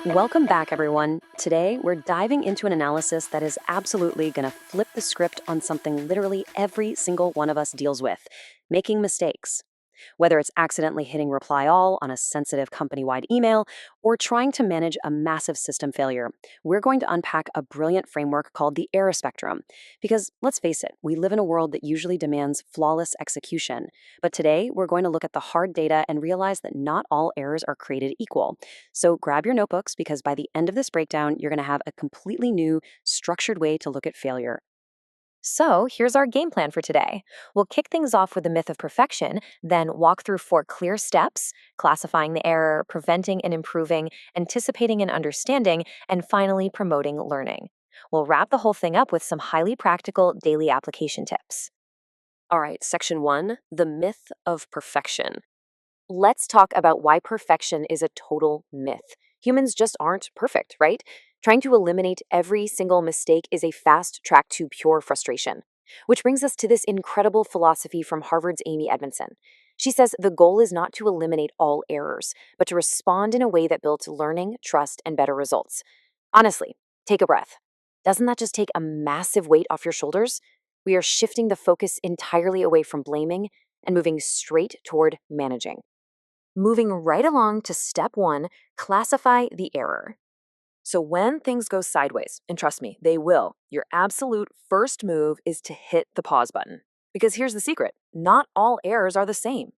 Welcome back, everyone. Today, we're diving into an analysis that is absolutely going to flip the script on something literally every single one of us deals with: making mistakes. Whether it's accidentally hitting reply all on a sensitive company-wide email or trying to manage a massive system failure, we're going to unpack a brilliant framework called the error spectrum. Because let's face it, we live in a world that usually demands flawless execution. But today, we're going to look at the hard data and realize that not all errors are created equal. So grab your notebooks, because by the end of this breakdown, you're going to have a completely new, structured way to look at failure. So, here's our game plan for today. We'll kick things off with the myth of perfection, then walk through 4 clear steps: classifying the error, preventing and improving, anticipating and understanding, and finally promoting learning. We'll wrap the whole thing up with some highly practical daily application tips. All right, section 1, the myth of perfection. Let's talk about why perfection is a total myth. Humans just aren't perfect, right? Trying to eliminate every single mistake is a fast track to pure frustration. Which brings us to this incredible philosophy from Harvard's Amy Edmondson. She says the goal is not to eliminate all errors, but to respond in a way that builds learning, trust, and better results. Honestly, take a breath. Doesn't that just take a massive weight off your shoulders? We are shifting the focus entirely away from blaming and moving straight toward managing. Moving right along to step 1, classify the error. So when things go sideways, and trust me, they will, your absolute first move is to hit the pause button. Because here's the secret: not all errors are the same.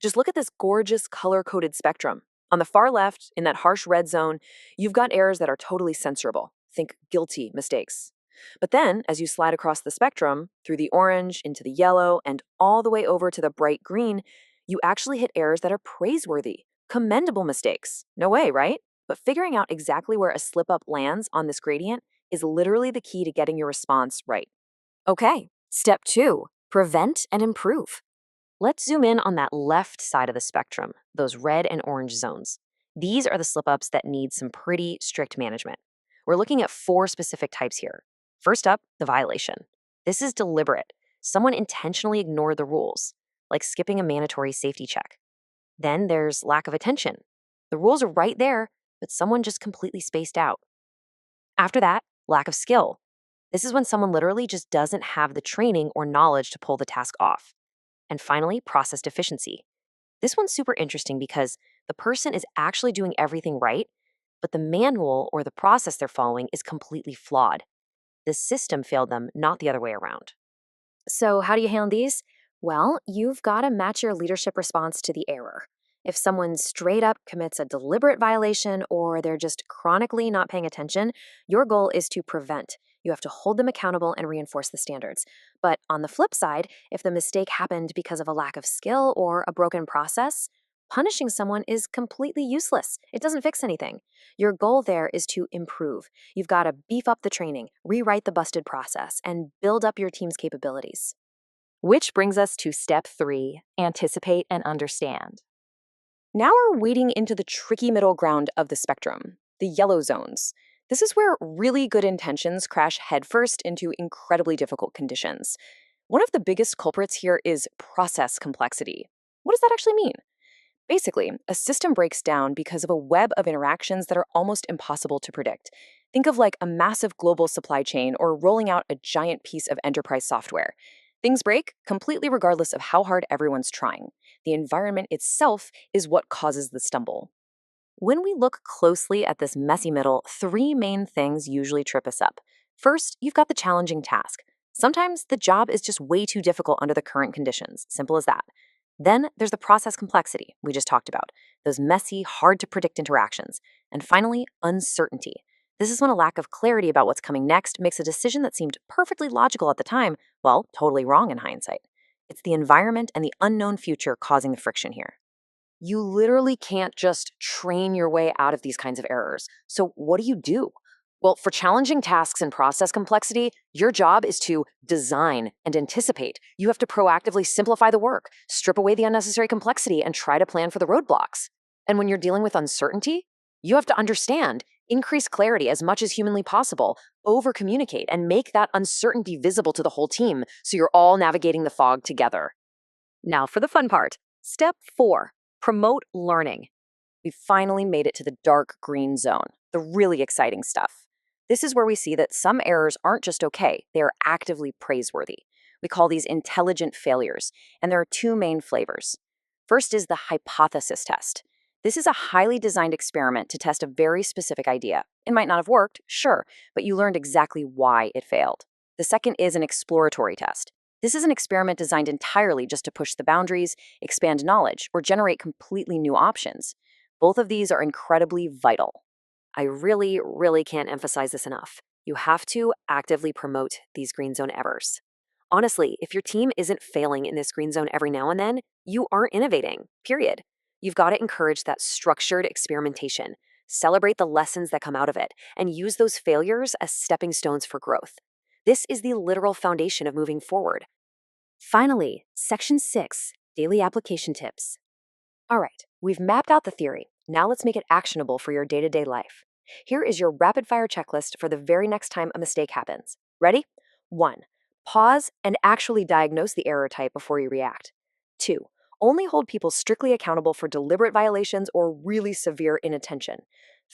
Just look at this gorgeous color-coded spectrum. On the far left, in that harsh red zone, you've got errors that are totally censorable. Think guilty mistakes. But then, as you slide across the spectrum, through the orange, into the yellow, and all the way over to the bright green, you actually hit errors that are praiseworthy, commendable mistakes. No way, right? But figuring out exactly where a slip-up lands on this gradient is literally the key to getting your response right. Okay, step 2, prevent and improve. Let's zoom in on that left side of the spectrum, those red and orange zones. These are the slip-ups that need some pretty strict management. We're looking at 4 specific types here. First up, the violation. This is deliberate. Someone intentionally ignored the rules, like skipping a mandatory safety check. Then there's lack of attention. The rules are right there, but someone just completely spaced out. After that, lack of skill. This is when someone literally just doesn't have the training or knowledge to pull the task off. And finally, process deficiency. This one's super interesting because the person is actually doing everything right, but the manual or the process they're following is completely flawed. The system failed them, not the other way around. So how do you handle these? Well, you've got to match your leadership response to the error. If someone straight up commits a deliberate violation or they're just chronically not paying attention, your goal is to prevent. You have to hold them accountable and reinforce the standards. But on the flip side, if the mistake happened because of a lack of skill or a broken process, punishing someone is completely useless. It doesn't fix anything. Your goal there is to improve. You've got to beef up the training, rewrite the busted process, and build up your team's capabilities. Which brings us to step 3, anticipate and understand. Now we're wading into the tricky middle ground of the spectrum, the yellow zones. This is where really good intentions crash headfirst into incredibly difficult conditions. One of the biggest culprits here is process complexity. What does that actually mean? Basically, a system breaks down because of a web of interactions that are almost impossible to predict. Think of like a massive global supply chain or rolling out a giant piece of enterprise software. Things break completely regardless of how hard everyone's trying. The environment itself is what causes the stumble. When we look closely at this messy middle, 3 main things usually trip us up. First, you've got the challenging task. Sometimes the job is just way too difficult under the current conditions, simple as that. Then there's the process complexity we just talked about, those messy, hard to predict interactions. And finally, uncertainty. This is when a lack of clarity about what's coming next makes a decision that seemed perfectly logical at the time, well, totally wrong in hindsight. It's the environment and the unknown future causing the friction here. You literally can't just train your way out of these kinds of errors. So what do? Well, for challenging tasks and process complexity, your job is to design and anticipate. You have to proactively simplify the work, strip away the unnecessary complexity, and try to plan for the roadblocks. And when you're dealing with uncertainty, you have to understand, increase clarity as much as humanly possible, over-communicate, and make that uncertainty visible to the whole team so you're all navigating the fog together. Now for the fun part. Step 4, promote learning. We finally made it to the dark green zone, the really exciting stuff. This is where we see that some errors aren't just okay, they are actively praiseworthy. We call these intelligent failures, and there are two main flavors. First is the hypothesis test. This is a highly designed experiment to test a very specific idea. It might not have worked, sure, but you learned exactly why it failed. The second is an exploratory test. This is an experiment designed entirely just to push the boundaries, expand knowledge, or generate completely new options. Both of these are incredibly vital. I really, really can't emphasize this enough. You have to actively promote these green zone errors. Honestly, if your team isn't failing in this green zone every now and then, you aren't innovating, period. You've got to encourage that structured experimentation, celebrate the lessons that come out of it, and use those failures as stepping stones for growth. This is the literal foundation of moving forward. Finally, Section 6, Daily Application Tips. All right, we've mapped out the theory. Now let's make it actionable for your day-to-day life. Here is your rapid-fire checklist for the very next time a mistake happens. Ready? 1. Pause and actually diagnose the error type before you react. 2. Only hold people strictly accountable for deliberate violations or really severe inattention.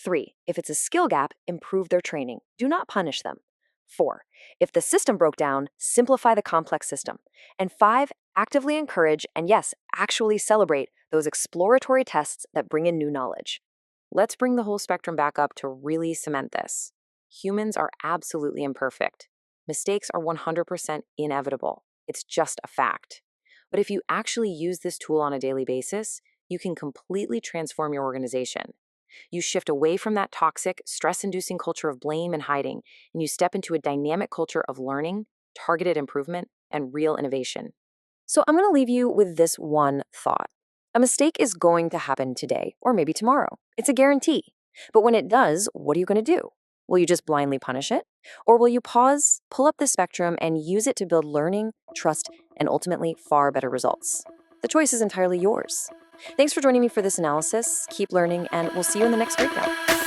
3. If it's a skill gap, improve their training. Do not punish them. 4. If the system broke down, simplify the complex system. And 5. Actively encourage and, yes, actually celebrate those exploratory tests that bring in new knowledge. Let's bring the whole spectrum back up to really cement this. Humans are absolutely imperfect. Mistakes are 100% inevitable. It's just a fact. But if you actually use this tool on a daily basis, you can completely transform your organization. You shift away from that toxic, stress-inducing culture of blame and hiding, and you step into a dynamic culture of learning, targeted improvement, and real innovation. So I'm going to leave you with this one thought. A mistake is going to happen today or maybe tomorrow. It's a guarantee. But when it does, what are you going to do? Will you just blindly punish it? Or will you pause, pull up the spectrum, and use it to build learning, trust, and ultimately far better results? The choice is entirely yours. Thanks for joining me for this analysis. Keep learning, and we'll see you in the next breakdown.